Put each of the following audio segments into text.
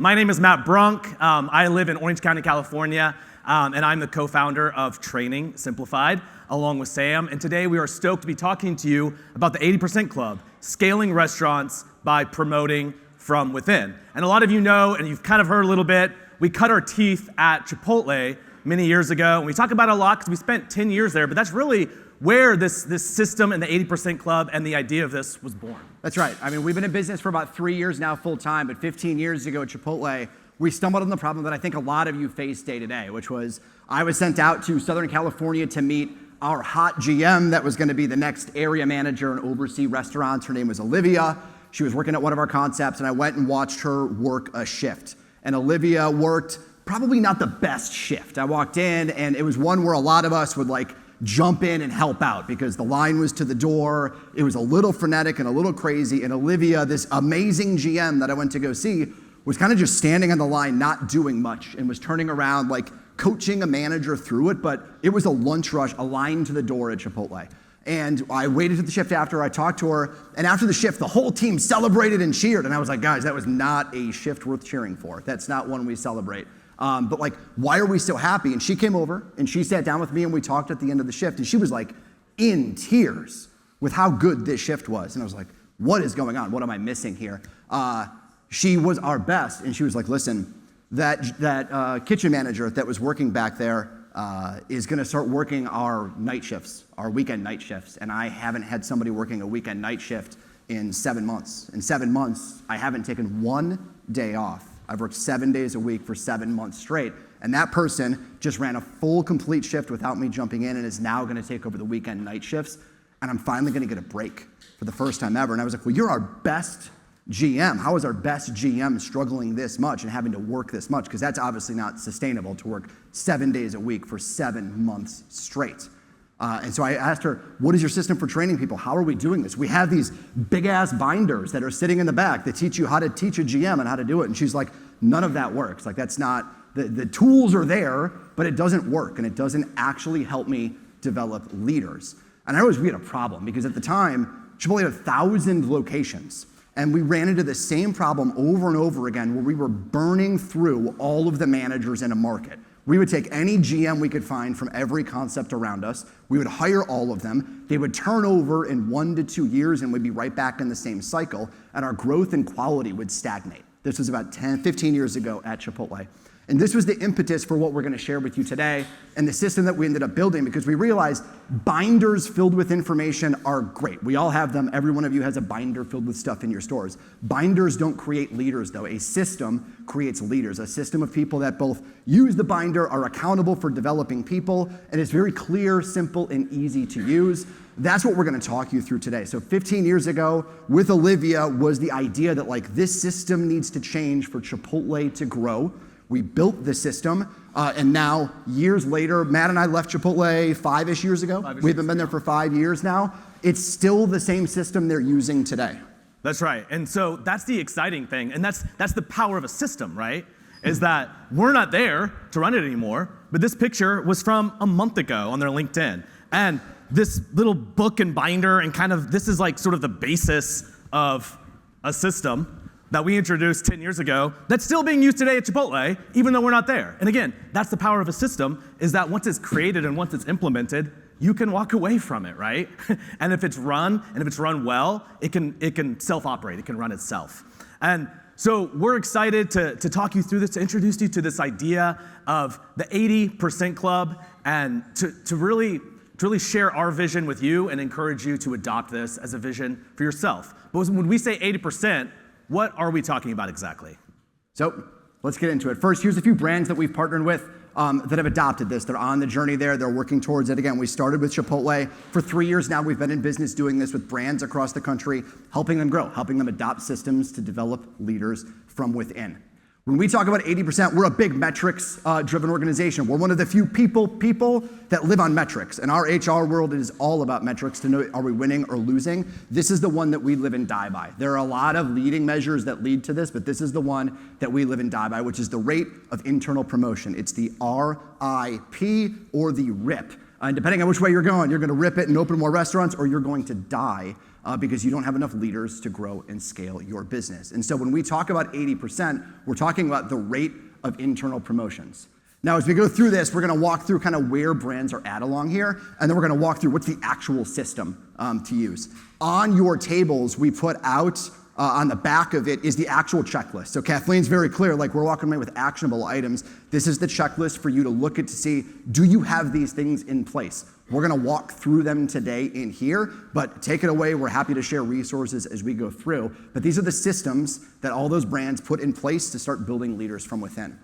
My name is Matt Brunk. I live in Orange County, California, and I'm the co-founder of Training Simplified, along with Sam. And today we are stoked to be talking to you about the 80% Club, scaling restaurants by promoting from within. And a lot of you know, and you've kind of heard a little bit, we cut our teeth at Chipotle many years ago, and we talk about it a lot because we spent 10 years there, but that's really where this system and the 80% Club and the idea of this was born. That's right. I mean, we've been in business for about 3 years now full time, but 15 years ago at Chipotle, we stumbled on the problem that I think a lot of you face day to day, which was I was sent out to Southern California to meet our hot GM that was going to be the next area manager and oversee restaurants. Her name was Olivia. She was working at one of our concepts, and I went and watched her work a shift. And Olivia worked probably not the best shift. I walked in, and it was one where a lot of us would jump in and help out because the line was to the door. It was a little frenetic and a little crazy. And Olivia, this amazing GM that I went to go see, was kind of just standing on the line, not doing much, and was turning around, coaching a manager through it. But it was a lunch rush, a line to the door at Chipotle. And I waited to the shift after. I talked to her. And after the shift, the whole team celebrated and cheered. And I was like, guys, that was not a shift worth cheering for. That's not one we celebrate. But why are we so happy? And she came over and she sat down with me and we talked at the end of the shift, and she was in tears with how good this shift was. And I was like, what is going on? What am I missing here? She was our best, and she was like, listen, that kitchen manager that was working back there is gonna start working our night shifts, our weekend night shifts. And I haven't had somebody working a weekend night shift in 7 months. In 7 months, I haven't taken one day off. I've worked 7 days a week for 7 months straight. And that person just ran a full, complete shift without me jumping in and is now gonna take over the weekend night shifts. And I'm finally gonna get a break for the first time ever. And I was like, well, you're our best GM. How is our best GM struggling this much and having to work this much? Because that's obviously not sustainable to work 7 days a week for 7 months straight. And so I asked her, what is your system for training people? How are we doing this? We have these big ass binders that are sitting in the back that teach you how to teach a GM and how to do it. And she's like, none of that works. That's not, the tools are there, but it doesn't work. And it doesn't actually help me develop leaders. And I realized we had a problem because at the time, Chipotle had 1,000 locations. And we ran into the same problem over and over again where we were burning through all of the managers in a market. We would take any GM we could find from every concept around us. We would hire all of them. They would turn over in 1 to 2 years and we'd be right back in the same cycle. And our growth and quality would stagnate. This was about 15 years ago at Chipotle. And this was the impetus for what we're going to share with you today and the system that we ended up building, because we realized binders filled with information are great. We all have them. Every one of you has a binder filled with stuff in your stores. Binders don't create leaders, though. A system creates leaders, a system of people that both use the binder, are accountable for developing people, and it's very clear, simple, and easy to use. That's what we're going to talk you through today. So 15 years ago with Olivia was the idea that this system needs to change for Chipotle to grow. We built the system, and now, years later, Matt and I left Chipotle 5-ish years ago. We haven't been there for 5 years now. It's still the same system they're using today. That's right. And so that's the exciting thing, and that's the power of a system, right? Is that we're not there to run it anymore, but this picture was from a month ago on their LinkedIn. And this little book and binder and this is sort of the basis of a system that we introduced 10 years ago that's still being used today at Chipotle, even though we're not there. And again, that's the power of a system, is that once it's created and once it's implemented, you can walk away from it, right? And if it's run well, it can self-operate, it can run itself. And so we're excited to talk you through this, to introduce you to this idea of the 80% Club, and to really share our vision with you and encourage you to adopt this as a vision for yourself. But when we say 80%, what are we talking about exactly? So let's get into it. First, here's a few brands that we've partnered with that have adopted this. They're on the journey there. They're working towards it. Again, we started with Chipotle. For 3 years now, we've been in business doing this with brands across the country, helping them grow, helping them adopt systems to develop leaders from within. When we talk about 80%, we're a big metrics-driven organization. We're one of the few people that live on metrics. In our HR world, it is all about metrics to know, are we winning or losing? This is the one that we live and die by. There are a lot of leading measures that lead to this, but this is the one that we live and die by, which is the rate of internal promotion. It's the RIP or the RIP. And depending on which way you're going to rip it and open more restaurants, or you're going to die because you don't have enough leaders to grow and scale your business. And so when we talk about 80%, we're talking about the rate of internal promotions. Now, as we go through this, we're gonna walk through kind of where brands are at along here, and then we're gonna walk through what's the actual system to use. On your tables, we put out, on the back of it is the actual checklist. So Kathleen's very clear, like we're walking away with actionable items. This is the checklist for you to look at to see, do you have these things in place? We're gonna walk through them today in here, but take it away. We're happy to share resources as we go through. But these are the systems that all those brands put in place to start building leaders from within.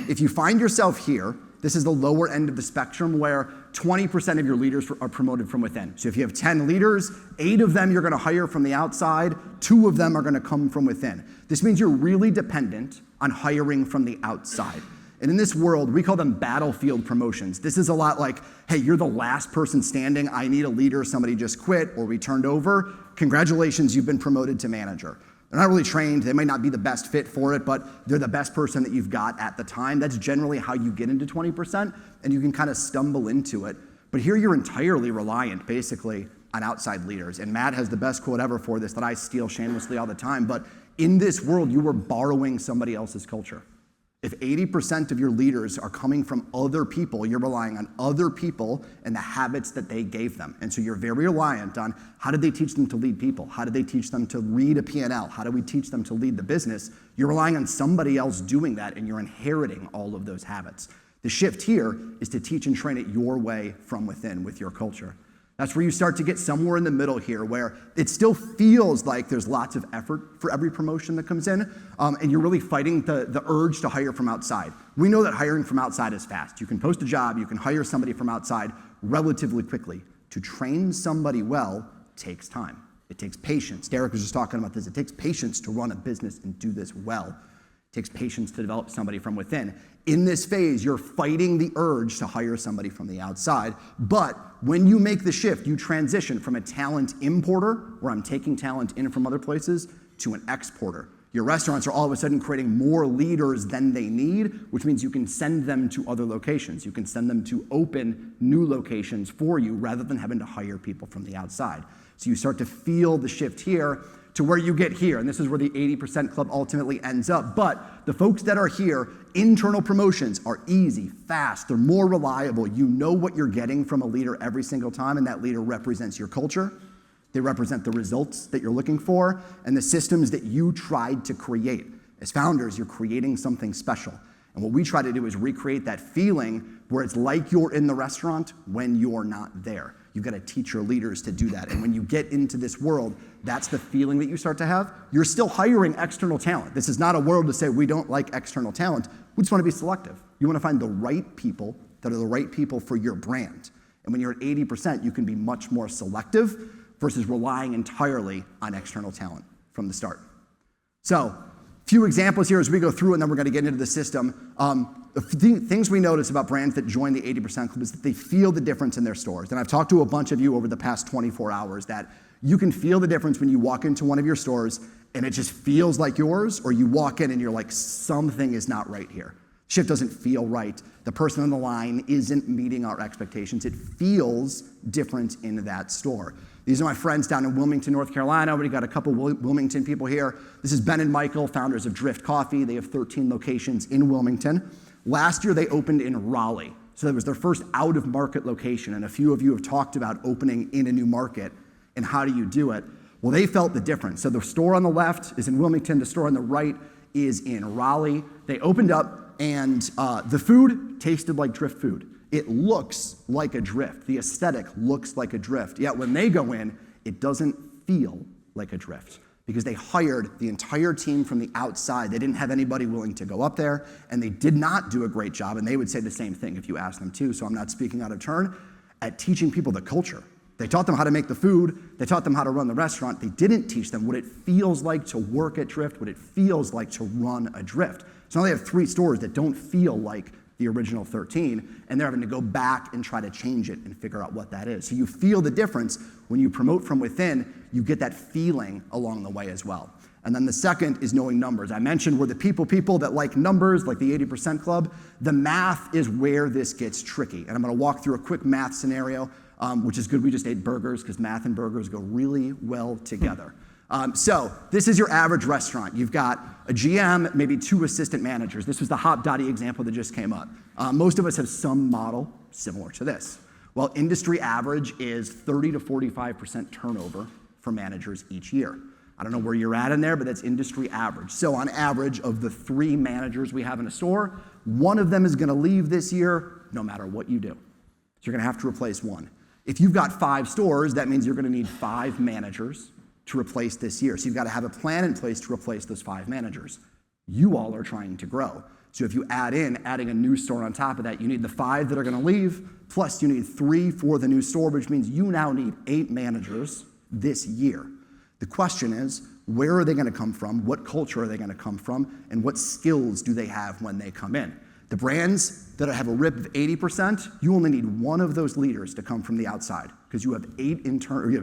If you find yourself here, this is the lower end of the spectrum where 20% of your leaders are promoted from within. So if you have 10 leaders, 8 of them you're gonna hire from the outside, 2 of them are gonna come from within. This means you're really dependent on hiring from the outside. And in this world, we call them battlefield promotions. This is a lot like, hey, you're the last person standing, I need a leader, somebody just quit or we turned over. Congratulations, you've been promoted to manager. They're not really trained, they might not be the best fit for it, but they're the best person that you've got at the time. That's generally how you get into 20%, and you can kind of stumble into it. But here you're entirely reliant, basically, on outside leaders. And Matt has the best quote ever for this that I steal shamelessly all the time, but in this world, you are borrowing somebody else's culture. If 80% of your leaders are coming from other people, you're relying on other people and the habits that they gave them. And so you're very reliant on how did they teach them to lead people? How did they teach them to read a P&L? How do we teach them to lead the business? You're relying on somebody else doing that and you're inheriting all of those habits. The shift here is to teach and train it your way from within with your culture. That's where you start to get somewhere in the middle here where it still feels like there's lots of effort for every promotion that comes in, and you're really fighting the urge to hire from outside. We know that hiring from outside is fast. You can post a job, you can hire somebody from outside relatively quickly. To train somebody well takes time. It takes patience. Derek was just talking about this. It takes patience to run a business and do this well. It takes patience to develop somebody from within. In this phase, you're fighting the urge to hire somebody from the outside, but when you make the shift, you transition from a talent importer, where I'm taking talent in from other places, to an exporter. Your restaurants are all of a sudden creating more leaders than they need, which means you can send them to other locations. You can send them to open new locations for you rather than having to hire people from the outside. So you start to feel the shift here to where you get here, and this is where the 80% club ultimately ends up. But the folks that are here, internal promotions are easy, fast, they're more reliable. You know what you're getting from a leader every single time, and that leader represents your culture. They represent the results that you're looking for and the systems that you tried to create. As founders, you're creating something special. And what we try to do is recreate that feeling where it's like you're in the restaurant when you're not there. You've got to teach your leaders to do that. And when you get into this world, that's the feeling that you start to have. You're still hiring external talent. This is not a world to say we don't like external talent. We just want to be selective. You want to find the right people that are the right people for your brand. And when you're at 80%, you can be much more selective versus relying entirely on external talent from the start. So, few examples here as we go through, and then we're going to get into the system. The things we notice about brands that join the 80% club is that they feel the difference in their stores. And I've talked to a bunch of you over the past 24 hours that you can feel the difference when you walk into one of your stores and it just feels like yours, or you walk in and you're like, something is not right here. Shift doesn't feel right. The person on the line isn't meeting our expectations. It feels different in that store. These are my friends down in Wilmington, North Carolina. We got a couple Wilmington people here. This is Ben and Michael, founders of Drift Coffee. They have 13 locations in Wilmington. Last year, they opened in Raleigh. So that was their first out-of-market location. And a few of you have talked about opening in a new market and how do you do it. Well, they felt the difference. So the store on the left is in Wilmington. The store on the right is in Raleigh. They opened up and the food tasted like Drift food. It looks like a Drift. The aesthetic looks like a Drift. Yet when they go in, it doesn't feel like a Drift because they hired the entire team from the outside. They didn't have anybody willing to go up there, and they did not do a great job, and they would say the same thing if you asked them too, so I'm not speaking out of turn, at teaching people the culture. They taught them how to make the food. They taught them how to run the restaurant. They didn't teach them what it feels like to work at Drift, what it feels like to run a Drift. So now they have 3 stores that don't feel like the original 13, and they're having to go back and try to change it and figure out what that is. So you feel the difference when you promote from within, you get that feeling along the way as well. And then the second is knowing numbers. I mentioned we're the people that like numbers, like the 80% club. The math is where this gets tricky. And I'm gonna walk through a quick math scenario. which is good. We just ate burgers because math and burgers go really well together. So this is your average restaurant. You've got a GM, maybe 2 assistant managers. This was the Hop Dottie example that just came up. Most of us have some model similar to this. Well, industry average is 30 to 45% turnover for managers each year. I don't know where you're at in there, but that's industry average. So on average, of the 3 managers we have in a store, 1 of them is gonna leave this year no matter what you do. So you're gonna have to replace 1. If you've got 5 stores, that means you're gonna need 5 managers to replace this year. So you've gotta have a plan in place to replace those 5 managers. You all are trying to grow. So if you adding a new store on top of that, you need the 5 that are gonna leave, plus you need 3 for the new store, which means you now need 8 managers this year. The question is, where are they gonna come from? What culture are they gonna come from? And what skills do they have when they come in? The brands that have a RIP of 80%, you only need 1 of those leaders to come from the outside, because you have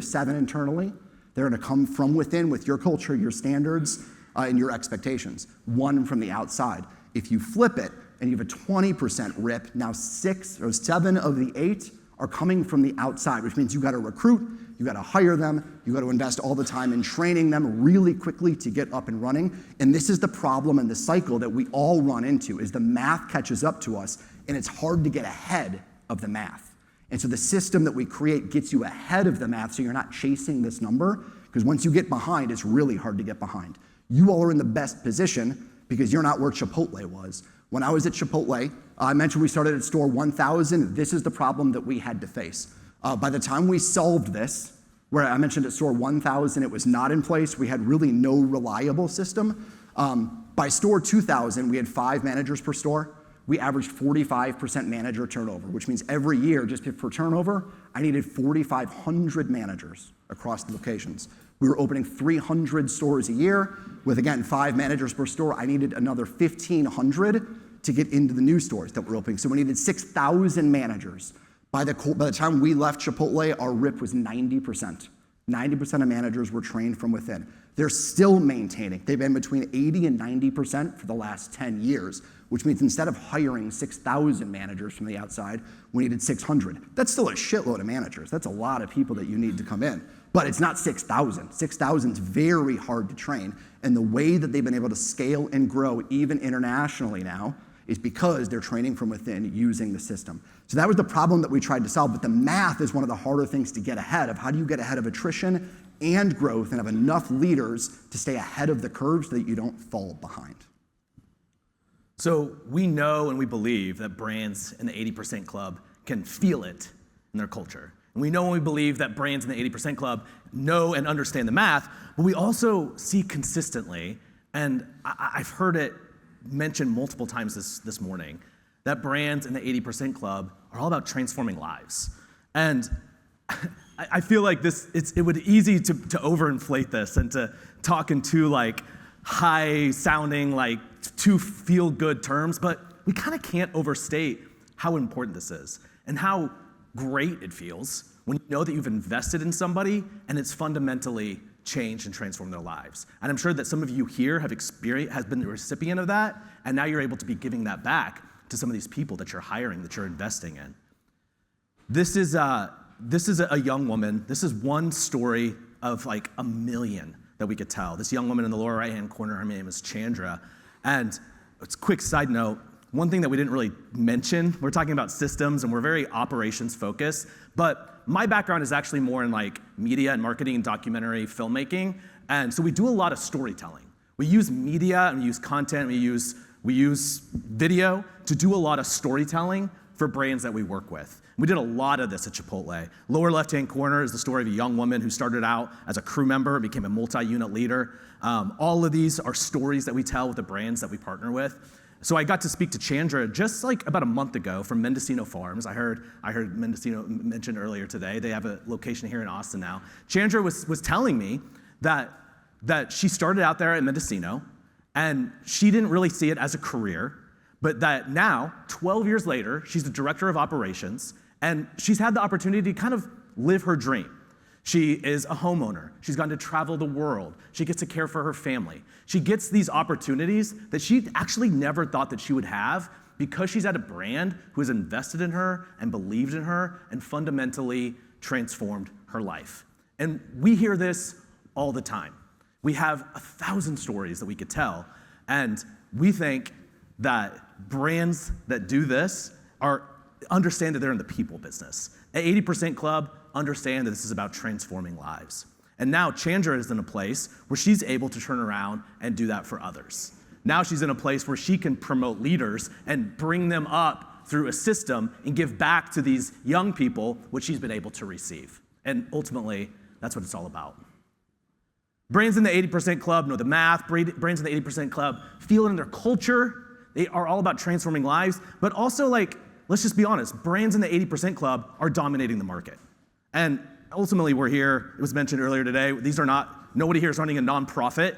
7 internally. They're gonna come from within with your culture, your standards, and your expectations. 1 from the outside. If you flip it and you have a 20% RIP, now 6 or 7 of the 8 are coming from the outside, which means you gotta recruit, you gotta hire them, you gotta invest all the time in training them really quickly to get up and running. And this is the problem and the cycle that we all run into, is the math catches up to us and it's hard to get ahead of the math. And so the system that we create gets you ahead of the math so you're not chasing this number, because once you get behind, it's really hard to get behind. You all are in the best position because you're not where Chipotle was. When I was at Chipotle, I mentioned we started at store 1,000. This is the problem that we had to face. By the time we solved this, where I mentioned at store 1,000, it was not in place. We had really no reliable system. By store 2,000, we had 5 managers per store. We averaged 45% manager turnover, which means every year, just for turnover, I needed 4,500 managers across the locations. We were opening 300 stores a year with, again, 5 managers per store. I needed another 1,500 to get into the new stores that were opening. So we needed 6,000 managers. By the time we left Chipotle, our RIP was 90%. 90% of managers were trained from within. They're still maintaining. They've been between 80 and 90% for the last 10 years, which means instead of hiring 6,000 managers from the outside, we needed 600. That's still a shitload of managers. That's a lot of people that you need to come in. But it's not 6,000. 6,000 is very hard to train. And the way that they've been able to scale and grow, even internationally now, is because they're training from within using the system. So that was the problem that we tried to solve, but the math is one of the harder things to get ahead of. How do you get ahead of attrition and growth and have enough leaders to stay ahead of the curve so that you don't fall behind? So we know and we believe that brands in the 80% club can feel it in their culture. And we know and we believe that brands in the 80% club know and understand the math, but we also see consistently, and I've heard it mentioned multiple times this morning, that brands in the 80% club are all about transforming lives. And I feel like it would be easy to overinflate this and to talk in too like high sounding, like too feel good terms, but we kind of can't overstate how important this is and how great it feels when you know that you've invested in somebody and it's fundamentally changed and transformed their lives. And I'm sure that some of you here has been the recipient of that, and now you're able to be giving that back to some of these people that you're hiring, that you're investing in. This is a young woman. This is one story of like a million that we could tell. This young woman in the lower right-hand corner, her name is Chandra. And it's a quick side note, one thing that we didn't really mention, we're talking about systems and we're very operations focused, but my background is actually more in like media and marketing and documentary filmmaking. And so we do a lot of storytelling. We use media and we use content, we use video to do a lot of storytelling for brands that we work with. We did a lot of this at Chipotle. Lower left-hand corner is the story of a young woman who started out as a crew member, became a multi-unit leader. All of these are stories that we tell with the brands that we partner with. So I got to speak to Chandra just like about a month ago from Mendocino Farms. I heard Mendocino mentioned earlier today. They have a location here in Austin now. Chandra was telling me that she started out there at Mendocino and she didn't really see it as a career, but that now, 12 years later, she's the director of operations and she's had the opportunity to kind of live her dream. She is a homeowner. She's gotten to travel the world. She gets to care for her family. She gets these opportunities that she actually never thought that she would have because she's at a brand who has invested in her and believed in her and fundamentally transformed her life. And we hear this all the time. We have 1,000 stories that we could tell, and we think that brands that do this understand that they're in the people business. At 80% Club, understand that this is about transforming lives. And now Chandra is in a place where she's able to turn around and do that for others. Now she's in a place where she can promote leaders and bring them up through a system and give back to these young people what she's been able to receive. And ultimately, that's what it's all about. Brands in the 80% Club know the math. Brands in the 80% Club feel it in their culture. They are all about transforming lives. But also, let's just be honest, brands in the 80% Club are dominating the market. And ultimately, we're here, it was mentioned earlier today, nobody here is running a nonprofit,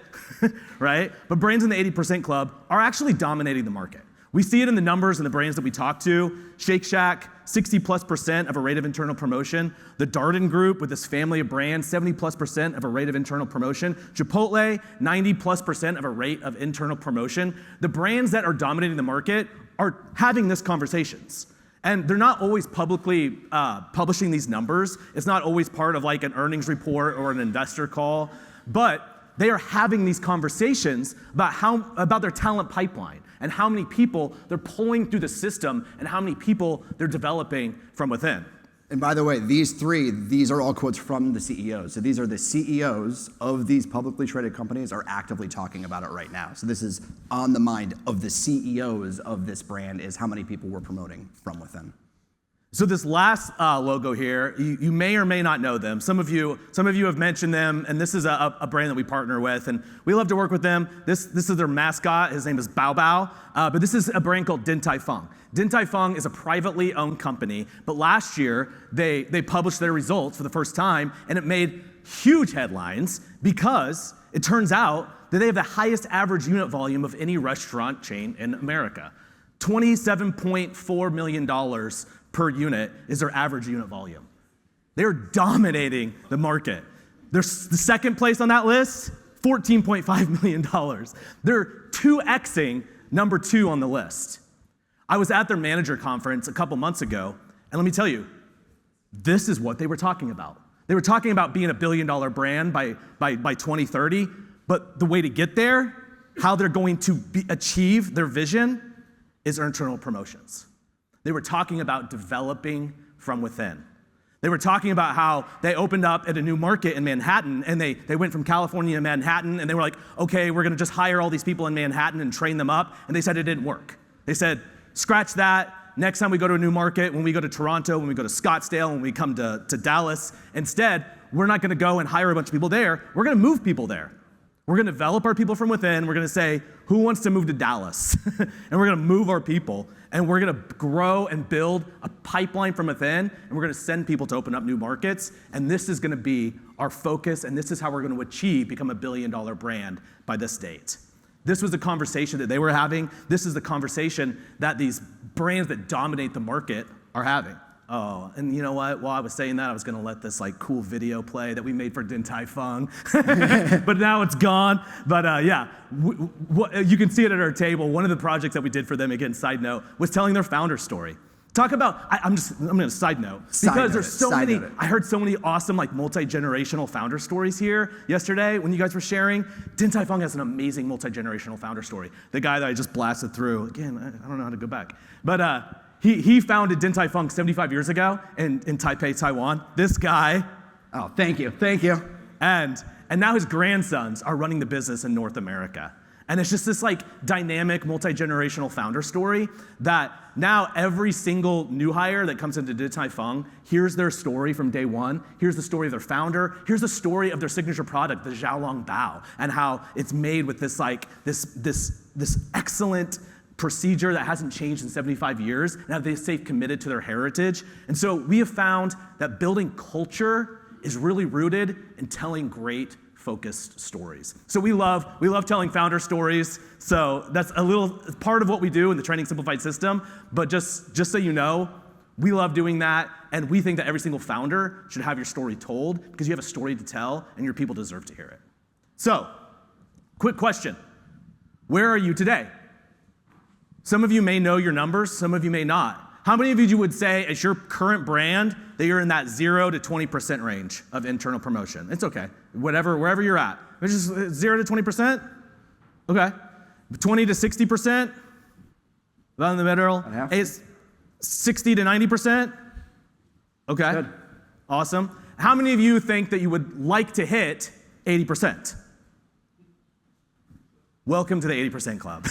right? But brands in the 80% Club are actually dominating the market. We see it in the numbers and the brands that we talk to. Shake Shack, 60+% of a rate of internal promotion. The Darden Group with this family of brands, 70+% of a rate of internal promotion. Chipotle, 90+% of a rate of internal promotion. The brands that are dominating the market are having these conversations. And they're not always publicly publishing these numbers. It's not always part of an earnings report or an investor call, but they are having these conversations about their talent pipeline and how many people they're pulling through the system and how many people they're developing from within. And by the way, these are all quotes from the CEOs. So these are the CEOs of these publicly traded companies are actively talking about it right now. So this is on the mind of the CEOs of this brand is how many people we're promoting from within. So this last logo here, you may or may not know them. Some of you have mentioned them, and this is a brand that we partner with, and we love to work with them. This is their mascot. His name is Bao Bao, but this is a brand called Din Tai Fung. Din Tai Fung is a privately owned company, but last year they published their results for the first time, and it made huge headlines because it turns out that they have the highest average unit volume of any restaurant chain in America. $27.4 million per unit is their average unit volume. They're dominating the market. They're the second place on that list, $14.5 million. They're 2xing number 2 on the list. I was at their manager conference a couple months ago, and let me tell you, this is what they were talking about. They were talking about being a billion-dollar brand by 2030, but the way to get there, how they're going to achieve their vision, is internal promotions. They were talking about developing from within. They were talking about how they opened up at a new market in Manhattan, and they went from California to Manhattan, and they were like, okay, we're gonna just hire all these people in Manhattan and train them up, and they said it didn't work. They said, scratch that. Next time we go to a new market, when we go to Toronto, when we go to Scottsdale, when we come to Dallas, instead, we're not gonna go and hire a bunch of people there. We're gonna move people there. We're gonna develop our people from within. We're gonna say, who wants to move to Dallas? And we're gonna move our people, and we're gonna grow and build a pipeline from within, and we're gonna send people to open up new markets, and this is gonna be our focus, and this is how we're gonna become a billion-dollar brand by this date. This was the conversation that they were having. This is the conversation that these brands that dominate the market are having. Oh, and you know what? While I was saying that, I was gonna let this cool video play that we made for Din Tai Fung, but now it's gone. But yeah, you can see it at our table. One of the projects that we did for them, again, side note, was telling their founder story. Talk about, I'm gonna side note, because there's so many, I heard so many awesome multi-generational founder stories here yesterday when you guys were sharing. Din Tai Fung has an amazing multi-generational founder story. The guy that I just blasted through, again, I don't know how to go back, but he founded Din Tai Fung 75 years ago in Taipei, Taiwan. This guy. Oh, thank you. And now his grandsons are running the business in North America. And it's just this dynamic, multi-generational founder story that now every single new hire that comes into Din Tai Fung hears their story from day one. Here's the story of their founder. Here's the story of their signature product, the Xiaolong Bao, and how it's made with this this excellent procedure that hasn't changed in 75 years, and how they stay committed to their heritage. And so we have found that building culture is really rooted in telling great focused stories. So we love telling founder stories. So that's a little part of what we do in the Training Simplified System. But just so you know, we love doing that, and we think that every single founder should have your story told because you have a story to tell, and your people deserve to hear it. So, quick question: where are you today? Some of you may know your numbers, some of you may not. How many of you would say, as your current brand, that you're in that 0 to 20% range of internal promotion? It's okay, wherever you're at. It's just 0 to 20%? Okay. 20 to 60%? About in the middle? It's 60 to 90%? Okay. Good. Awesome. How many of you think that you would like to hit 80%? Welcome to the 80% club.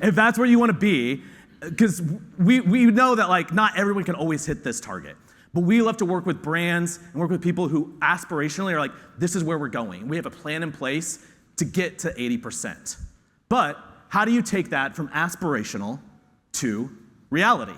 If that's where you want to be, because we know that like not everyone can always hit this target. But we love to work with brands and work with people who aspirationally are like, this is where we're going. We have a plan in place to get to 80%. But how do you take that from aspirational to reality?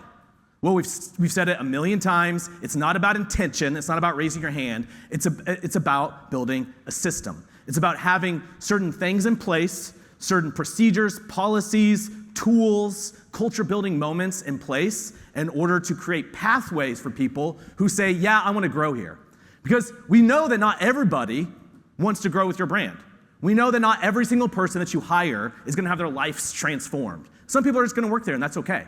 Well, we've said it a million times. It's not about intention. It's not about raising your hand. It's about building a system. It's about having certain things in place, certain procedures, policies, tools, culture building moments in place in order to create pathways for people who say, yeah, I want to grow here. Because we know that not everybody wants to grow with your brand. We know that not every single person that you hire is going to have their lives transformed. Some people are just going to work there, and that's okay.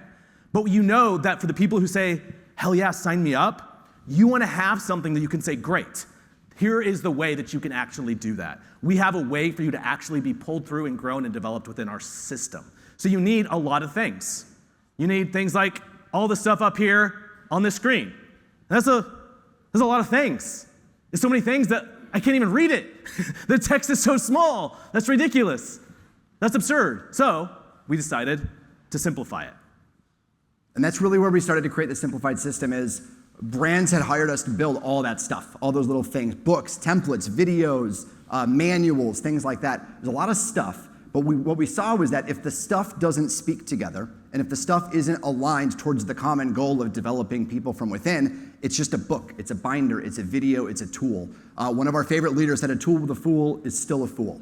But you know that for the people who say, hell yeah, sign me up, you want to have something that you can say, great. Here is the way that you can actually do that. We have a way for you to actually be pulled through and grown and developed within our system. So you need a lot of things. You need things like all the stuff up here on this screen. There's a lot of things. There's so many things that I can't even read it. The text is so small. That's ridiculous. That's absurd. So we decided to simplify it. And that's really where we started to create the simplified system. Is brands had hired us to build all that stuff, all those little things, books, templates, videos, manuals, things like that. There's a lot of stuff. But what we saw was that if the stuff doesn't speak together, and if the stuff isn't aligned towards the common goal of developing people from within, it's just a book, it's a binder, it's a video, it's a tool. One of our favorite leaders said a tool with a fool is still a fool.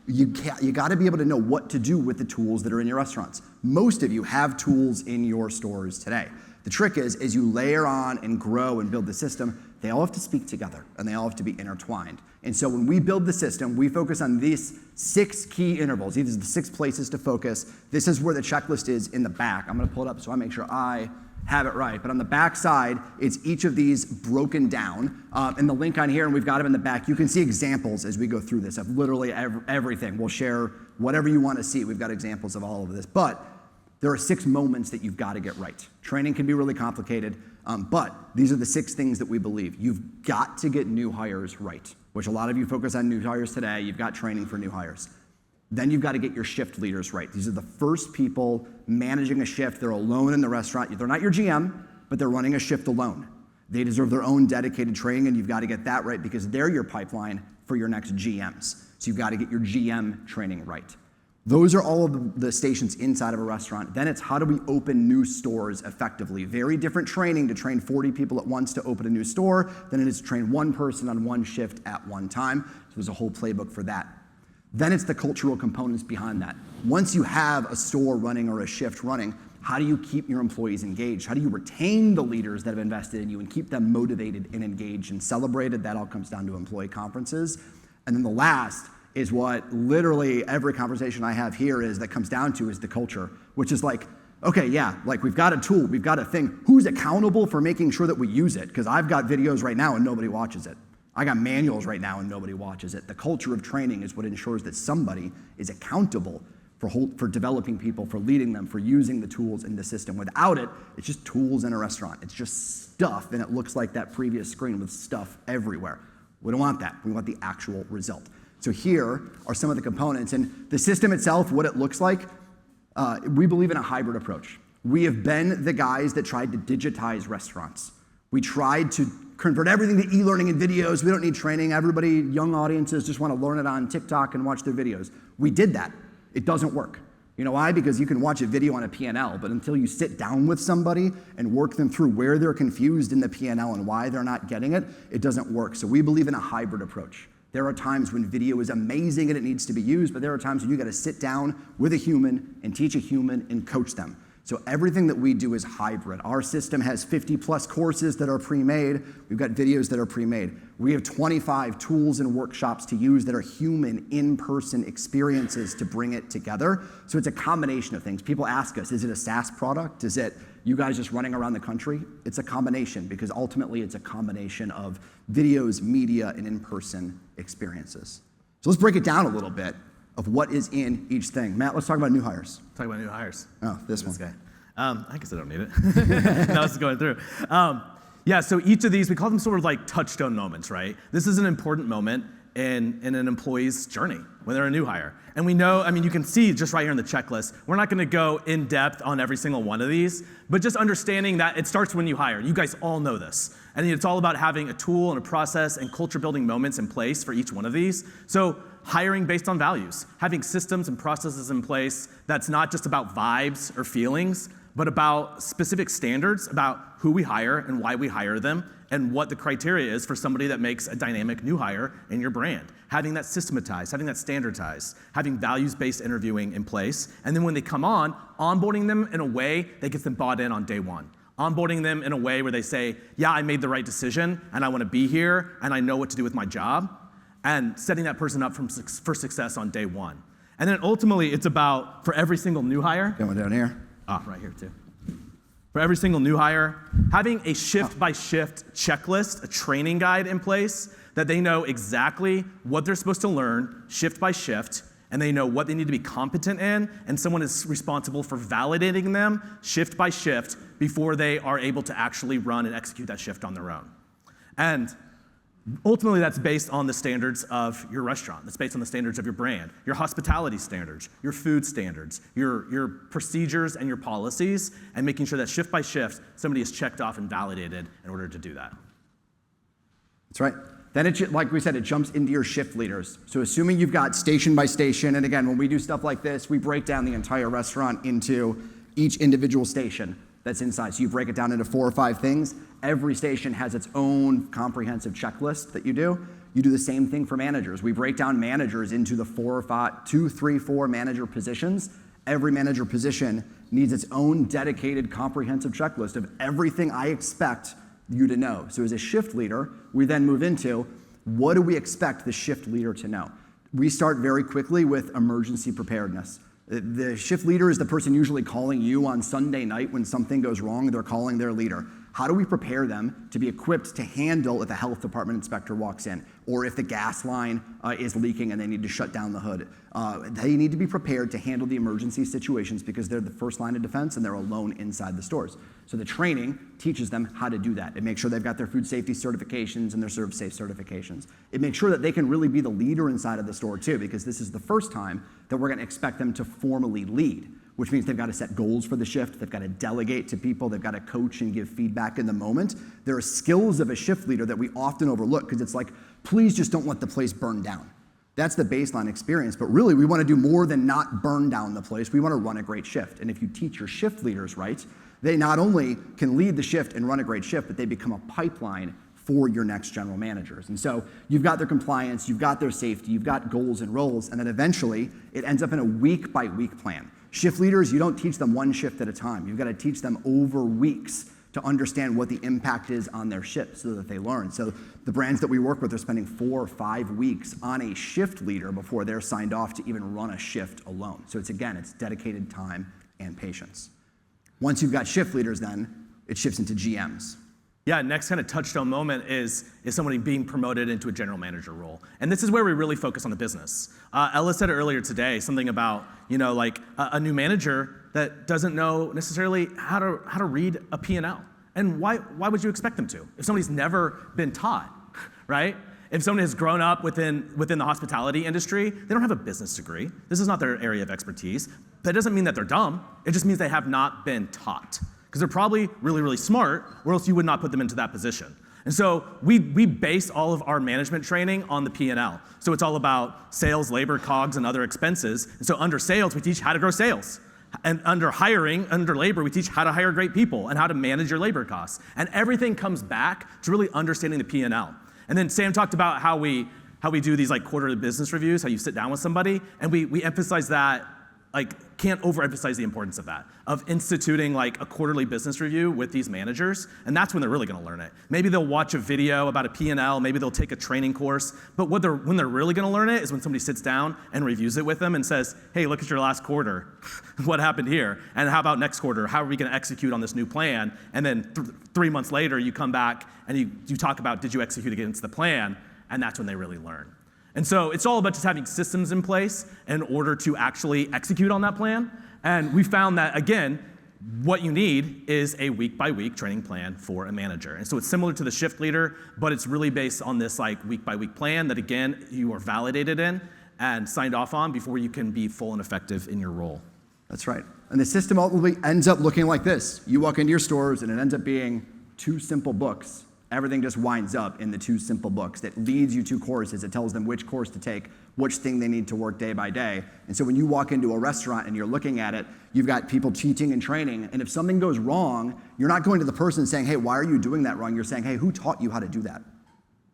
You got to be able to know what to do with the tools that are in your restaurants. Most of you have tools in your stores today. The trick is, as you layer on and grow and build the system, they all have to speak together and they all have to be intertwined. And so when we build the system, we focus on these 6 key intervals. These are the 6 places to focus. This is where the checklist is in the back. I'm going to pull it up so I make sure I have it right. But on the back side, it's each of these broken down. And the link on here, and we've got them in the back, you can see examples as we go through this of literally everything. We'll share whatever you want to see. We've got examples of all of this. But there are 6 moments that you've got to get right. Training can be really complicated, but these are the 6 things that we believe. You've got to get new hires right, which a lot of you focus on new hires today. You've got training for new hires. Then you've got to get your shift leaders right. These are the first people managing a shift. They're alone in the restaurant. They're not your GM, but they're running a shift alone. They deserve their own dedicated training, and you've got to get that right because they're your pipeline for your next GMs. So you've got to get your GM training right. Those are all of the stations inside of a restaurant. Then it's how do we open new stores effectively? Very different training to train 40 people at once to open a new store than it is to train one person on one shift at one time. So there's a whole playbook for that. Then it's the cultural components behind that. Once you have a store running or a shift running, how do you keep your employees engaged? How do you retain the leaders that have invested in you and keep them motivated and engaged and celebrated? That all comes down to employee conferences. And then the last is what literally every conversation I have here is that comes down to is the culture, which is like, okay, yeah, like we've got a tool, we've got a thing. Who's accountable for making sure that we use it? Because I've got videos right now and nobody watches it. I got manuals right now and nobody watches it. The culture of training is what ensures that somebody is accountable for developing people, for leading them, for using the tools in the system. Without it, it's just tools in a restaurant. It's just stuff, and it looks like that previous screen with stuff everywhere. We don't want that. We want the actual result. So here are some of the components. And the system itself, what it looks like, we believe in a hybrid approach. We have been the guys that tried to digitize restaurants. We tried to convert everything to e-learning and videos. We don't need training. Everybody, young audiences, just want to learn it on TikTok and watch their videos. We did that. It doesn't work. You know why? Because you can watch a video on a P&L, but until you sit down with somebody and work them through where they're confused in the P&L and why they're not getting it, it doesn't work. So we believe in a hybrid approach. There are times when video is amazing and it needs to be used, but there are times when you got to sit down with a human and teach a human and coach them. So everything that we do is hybrid. Our system has 50 plus courses that are pre-made. We've got videos that are pre-made. We have 25 tools and workshops to use that are human, in-person experiences to bring it together. So it's a combination of things. People ask us, is it a SaaS product? Is it you guys just running around the country? It's a combination, because ultimately it's a combination of videos, media, and in-person experiences. So let's break it down a little bit of what is in each thing. Matt, let's talk about new hires. Talk about new hires. Oh, this guy. one. I guess I don't need it. Now it's going through. Yeah, so each of these, we call them sort of like touchstone moments, right? This is an important moment in an employee's journey when they're a new hire. And we know, I mean, you can see just right here in the checklist, we're not gonna go in depth on every single one of these, but just understanding that it starts when you hire. You guys all know this. And it's all about having a tool and a process and culture building moments in place for each one of these. So hiring based on values, having systems and processes in place that's not just about vibes or feelings, but about specific standards about who we hire and why we hire them and what the criteria is for somebody that makes a dynamic new hire in your brand. Having that systematized, having that standardized, having values-based interviewing in place, and then when they come on, onboarding them in a way that gets them bought in on day one. Onboarding them in a way where they say, yeah, I made the right decision, and I want to be here, and I know what to do with my job, and setting that person up for success on day one. And then ultimately, it's about, for every single new hire. Got one down here. Right here too. For every single new hire, having a shift-by-shift checklist, a training guide in place that they know exactly what they're supposed to learn shift by shift, and they know what they need to be competent in, and someone is responsible for validating them shift by shift before they are able to actually run and execute that shift on their own. And ultimately, that's based on the standards of your restaurant. That's based on the standards of your brand, your hospitality standards, your food standards, your procedures and your policies, and making sure that shift by shift, somebody is checked off and validated in order to do that. That's right. Then, like we said, it jumps into your shift leaders. So assuming you've got station by station, and again, when we do stuff like this, we break down the entire restaurant into each individual station that's inside. So you break it down into 4 or 5 things. Every station has its own comprehensive checklist that you do. You do the same thing for managers. We break down managers into the 4 or 5, 2, 3, 4 manager positions. Every manager position needs its own dedicated comprehensive checklist of everything I expect you to know. So as a shift leader, we then move into, what do we expect the shift leader to know? We start very quickly with emergency preparedness. The shift leader is the person usually calling you on Sunday night when something goes wrong. They're calling their leader. How do we prepare them to be equipped to handle if a health department inspector walks in, or if the gas line is leaking and they need to shut down the hood? They need to be prepared to handle the emergency situations because they're the first line of defense and they're alone inside the stores. So the training teaches them how to do that. It makes sure they've got their food safety certifications and their serve safe certifications. It makes sure that they can really be the leader inside of the store too, because this is the first time that we're going to expect them to formally lead, which means they've got to set goals for the shift, they've got to delegate to people, they've got to coach and give feedback in the moment. There are skills of a shift leader that we often overlook because it's like, please just don't let the place burn down. That's the baseline experience, but really we want to do more than not burn down the place. We want to run a great shift. And if you teach your shift leaders right, they not only can lead the shift and run a great shift, but they become a pipeline for your next general managers. And so you've got their compliance, you've got their safety, you've got goals and roles, and then eventually it ends up in a week-by-week plan. Shift leaders, you don't teach them one shift at a time. You've got to teach them over weeks to understand what the impact is on their shift so that they learn. So the brands that we work with are spending 4 or 5 weeks on a shift leader before they're signed off to even run a shift alone. So it's dedicated time and patience. Once you've got shift leaders then, it shifts into GMs. Yeah, next kind of touchstone moment is somebody being promoted into a general manager role. And this is where we really focus on the business. Ella said earlier today something about, like a new manager that doesn't know necessarily how to read a P&L. And why would you expect them to? If somebody's never been taught, right? If someone has grown up within the hospitality industry, they don't have a business degree. This is not their area of expertise. That doesn't mean that they're dumb. It just means they have not been taught. Because they're probably really, really smart, or else you would not put them into that position. And so we base all of our management training on the P&L. So it's all about sales, labor, COGS, and other expenses. And so under sales, we teach how to grow sales. And under hiring, under labor, we teach how to hire great people and how to manage your labor costs. And everything comes back to really understanding the P&L. And then Sam talked about how we do these like quarterly business reviews, how you sit down with somebody, and we emphasize that can't overemphasize the importance of that, of instituting like a quarterly business review with these managers, and that's when they're really gonna learn it. Maybe they'll watch a video about a P&L, maybe they'll take a training course, but when they're really gonna learn it is when somebody sits down and reviews it with them and says, hey, look at your last quarter. What happened here? And how about next quarter? How are we gonna execute on this new plan? And then 3 months later, you come back and you talk about, did you execute against the plan? And that's when they really learn. And so it's all about just having systems in place in order to actually execute on that plan. And we found that, again, what you need is a week-by-week training plan for a manager. And so it's similar to the shift leader, but it's really based on this like week-by-week plan that, again, you are validated in and signed off on before you can be full and effective in your role. That's right. And the system ultimately ends up looking like this. You walk into your stores and it ends up being 2 simple books. Everything just winds up in the 2 simple books that leads you to courses. It tells them which course to take, which thing they need to work day by day. And so when you walk into a restaurant and you're looking at it, you've got people teaching and training. And if something goes wrong, you're not going to the person saying, hey, why are you doing that wrong? You're saying, hey, who taught you how to do that?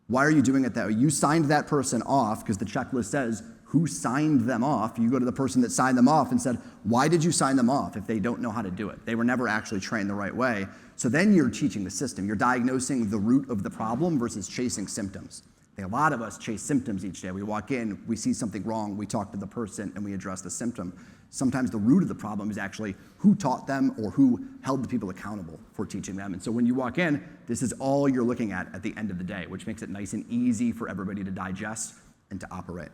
Why are you doing it that way? You signed that person off because the checklist says who signed them off. You go to the person that signed them off and said, why did you sign them off if they don't know how to do it? They were never actually trained the right way. So then you're teaching the system. You're diagnosing the root of the problem versus chasing symptoms. A lot of us chase symptoms each day. We walk in, we see something wrong, we talk to the person, and we address the symptom. Sometimes the root of the problem is actually who taught them or who held the people accountable for teaching them. And so when you walk in, this is all you're looking at the end of the day, which makes it nice and easy for everybody to digest and to operate.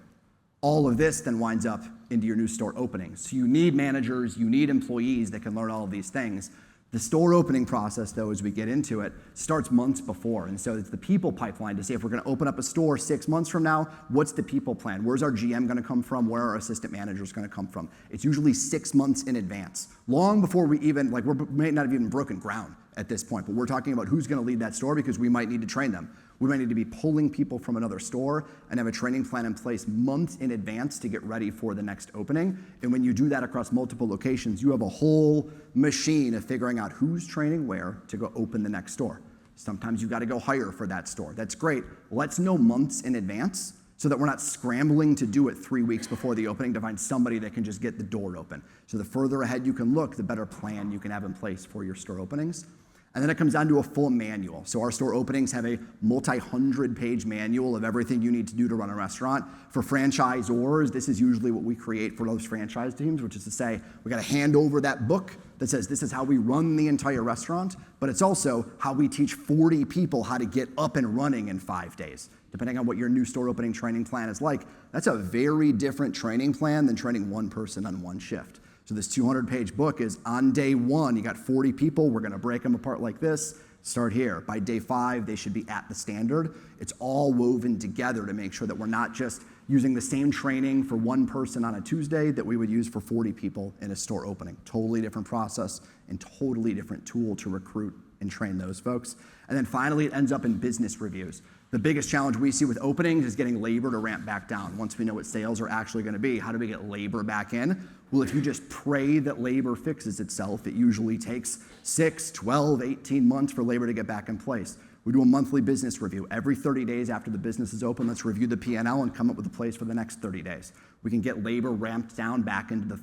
All of this then winds up into your new store openings. So you need managers, you need employees that can learn all of these things. The store opening process, though, as we get into it, starts months before. And so it's the people pipeline to say, if we're going to open up a store 6 months from now, what's the people plan? Where's our GM going to come from? Where are our assistant managers going to come from? It's usually 6 months in advance, long before we even, we may not have even broken ground at this point, but we're talking about who's going to lead that store because we might need to train them. We might need to be pulling people from another store and have a training plan in place months in advance to get ready for the next opening. And when you do that across multiple locations, you have a whole machine of figuring out who's training where to go open the next store. Sometimes you've got to go hire for that store. That's great. Let's know months in advance so that we're not scrambling to do it 3 weeks before the opening to find somebody that can just get the door open. So the further ahead you can look, the better plan you can have in place for your store openings. And then it comes down to a full manual. So our store openings have a multi-100-page manual of everything you need to do to run a restaurant. For franchisors, this is usually what we create for those franchise teams, which is to say, we got to hand over that book that says this is how we run the entire restaurant, but it's also how we teach 40 people how to get up and running in 5 days. Depending on what your new store opening training plan is like, that's a very different training plan than training one person on one shift. So this 200-page book is on day 1, you got 40 people, we're gonna break them apart like this, start here. By day 5, they should be at the standard. It's all woven together to make sure that we're not just using the same training for one person on a Tuesday that we would use for 40 people in a store opening. Totally different process and totally different tool to recruit and train those folks. And then finally, it ends up in business reviews. The biggest challenge we see with openings is getting labor to ramp back down. Once we know what sales are actually gonna be, how do we get labor back in? Well, if you just pray that labor fixes itself, it usually takes 6, 12, 18 months for labor to get back in place. We do a monthly business review. Every 30 days after the business is open, let's review the P&L and come up with a place for the next 30 days. We can get labor ramped down back into the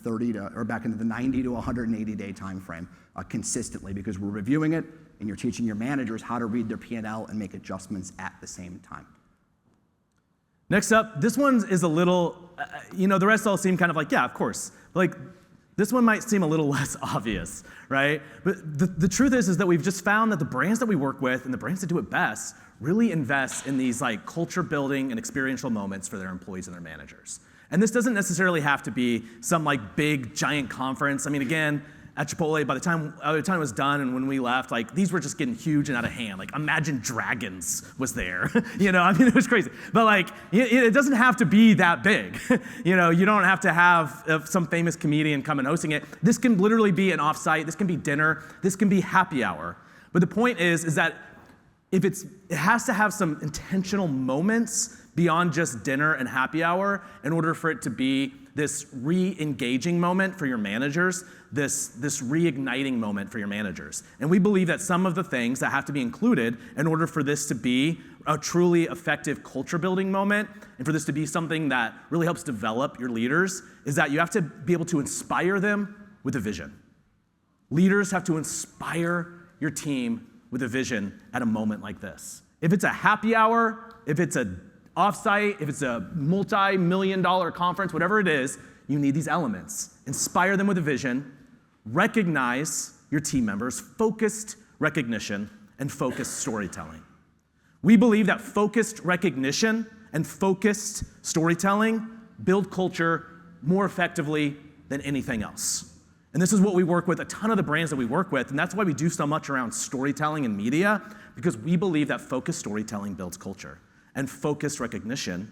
90 to 180 day time frame consistently because we're reviewing it and you're teaching your managers how to read their P&L and make adjustments at the same time. Next up, this one is a little, the rest all seem kind of like, yeah, of course. Like, this one might seem a little less obvious, right? But the truth is that we've just found that the brands that we work with and the brands that do it best really invest in these like culture building and experiential moments for their employees and their managers. And this doesn't necessarily have to be some like big giant conference. I mean, again, at Chipotle, by the time it was done and when we left, like these were just getting huge and out of hand. Like Imagine Dragons was there. It was crazy. But like, it doesn't have to be that big. You don't have to have some famous comedian come and hosting it. This can literally be an offsite. This can be dinner. This can be happy hour. But the point is that it has to have some intentional moments beyond just dinner and happy hour in order for it to be this re-engaging moment for your managers, this reigniting moment for your managers. And we believe that some of the things that have to be included in order for this to be a truly effective culture building moment and for this to be something that really helps develop your leaders is that you have to be able to inspire them with a vision. Leaders have to inspire your team with a vision at a moment like this. If it's a happy hour, if it's a offsite, if it's a multi-million-dollar conference, whatever it is, you need these elements. Inspire them with a vision, recognize your team members, focused recognition, and focused storytelling. We believe that focused recognition and focused storytelling build culture more effectively than anything else. And this is what we work with a ton of the brands that we work with, and that's why we do so much around storytelling and media, because we believe that focused storytelling builds culture, and focused recognition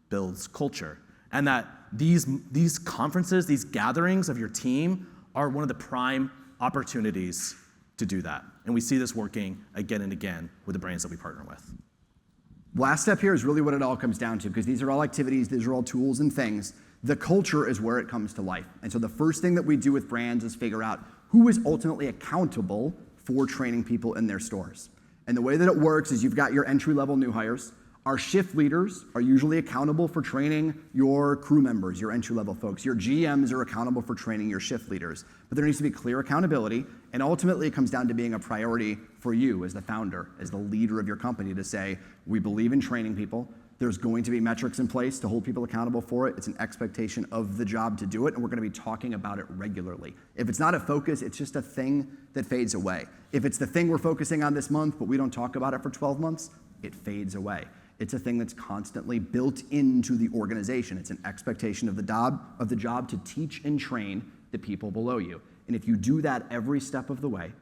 builds culture. And that these conferences, these gatherings of your team are one of the prime opportunities to do that. And we see this working again and again with the brands that we partner with. Last step here is really what it all comes down to, because these are all activities, these are all tools and things. The culture is where it comes to life. And so the first thing that we do with brands is figure out who is ultimately accountable for training people in their stores. And the way that it works is you've got your entry-level new hires. Our shift leaders are usually accountable for training your crew members, your entry-level folks. Your GMs are accountable for training your shift leaders. But there needs to be clear accountability, and ultimately it comes down to being a priority for you as the founder, as the leader of your company, to say, we believe in training people. There's going to be metrics in place to hold people accountable for it. It's an expectation of the job to do it, and we're going to be talking about it regularly. If it's not a focus, it's just a thing that fades away. If it's the thing we're focusing on this month, but we don't talk about it for 12 months, it fades away. It's a thing that's constantly built into the organization. It's an expectation of the job to teach and train the people below you. And if you do that every step of the way,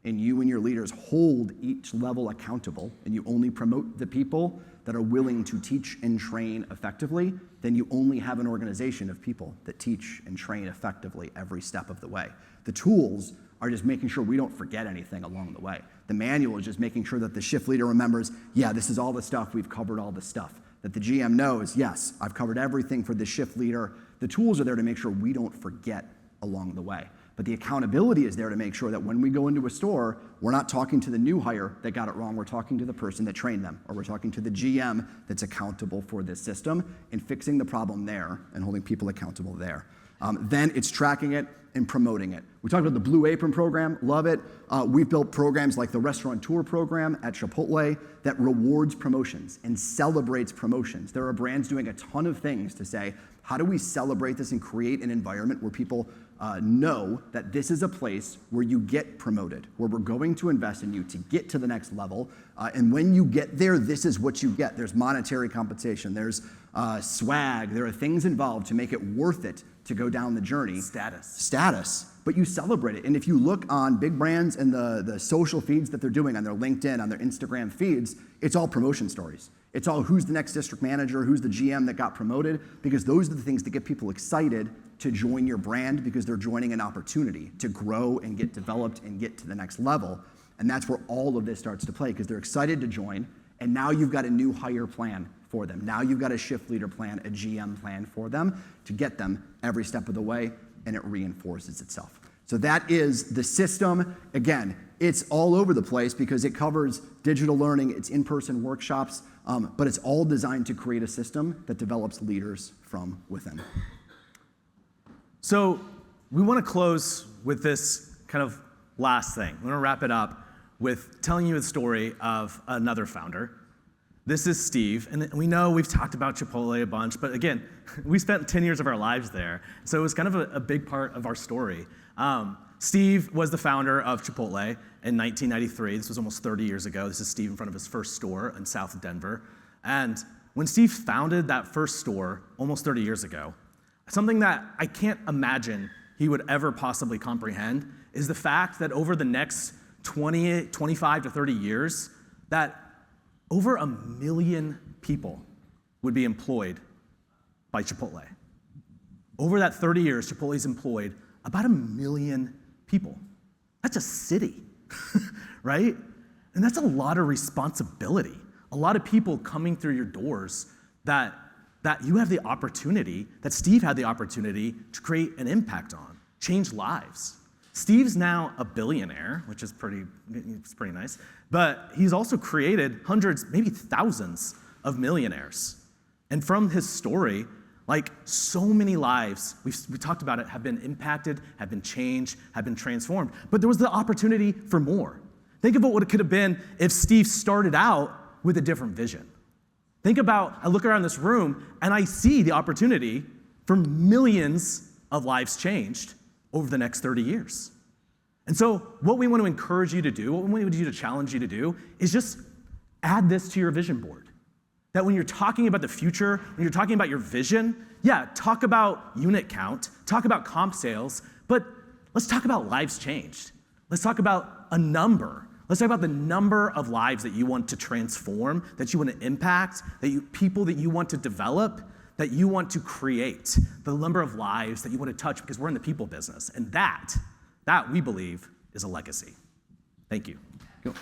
and you and your leaders hold each level accountable, and you only promote the people that are willing to teach and train effectively, then you only have an organization of people that teach and train effectively every step of the way. The tools are just making sure we don't forget anything along the way. The manual is just making sure that the shift leader remembers, yeah, this is all the stuff, we've covered all the stuff. That the GM knows, yes, I've covered everything for the shift leader. The tools are there to make sure we don't forget along the way. But the accountability is there to make sure that when we go into a store, we're not talking to the new hire that got it wrong, we're talking to the person that trained them, or we're talking to the GM that's accountable for this system and fixing the problem there and holding people accountable there. Then it's tracking it and promoting it. We talked about the Blue Apron program, love it. We've built programs like the Restaurateur program at Chipotle that rewards promotions and celebrates promotions. There are brands doing a ton of things to say, how do we celebrate this and create an environment where people know that this is a place where you get promoted, where we're going to invest in you to get to the next level. And when you get there, this is what you get. There's monetary compensation, there's swag, there are things involved to make it worth it to go down the journey. Status, but you celebrate it. And if you look on big brands and the social feeds that they're doing on their LinkedIn, on their Instagram feeds, it's all promotion stories. It's all who's the next district manager, who's the GM that got promoted, because those are the things that get people excited to join your brand because they're joining an opportunity to grow and get developed and get to the next level. And that's where all of this starts to play because they're excited to join. And now you've got a new hire plan for them. Now you've got a shift leader plan, a GM plan for them to get them every step of the way, and it reinforces itself. So that is the system. Again, it's all over the place because it covers digital learning, it's in-person workshops, but it's all designed to create a system that develops leaders from within. So we want to close with this kind of last thing. We're going to wrap it up with telling you the story of another founder. This is Steve, and we know we've talked about Chipotle a bunch, but again, we spent 10 years of our lives there, so it was kind of a big part of our story. Steve was the founder of Chipotle in 1993. This was almost 30 years ago. This is Steve in front of his first store in South Denver. And when Steve founded that first store almost 30 years ago, something that I can't imagine he would ever possibly comprehend is the fact that over the next 25 to 30 years, that over 1 million people would be employed by Chipotle. Over that 30 years, Chipotle's employed about 1 million people. That's a city, right? And that's a lot of responsibility. A lot of people coming through your doors that that you have the opportunity, that Steve had the opportunity to create an impact on, change lives. Steve's now a billionaire, which is pretty nice, but he's also created hundreds, maybe thousands of millionaires. And from his story, like so many lives, we talked about it, have been impacted, have been changed, have been transformed. But there was the opportunity for more. Think about what it could have been if Steve started out with a different vision. Think about, I look around this room and I see the opportunity for millions of lives changed over the next 30 years. And so what we want to encourage you to do, what we want to challenge you to do, is just add this to your vision board. That when you're talking about the future, when you're talking about your vision, yeah, talk about unit count, talk about comp sales, but let's talk about lives changed. Let's talk about a number. Let's talk about the number of lives that you want to transform, that you want to impact, people that you want to develop, that you want to create, the number of lives that you want to touch, because we're in the people business. And that we believe is a legacy. Thank you. Cool.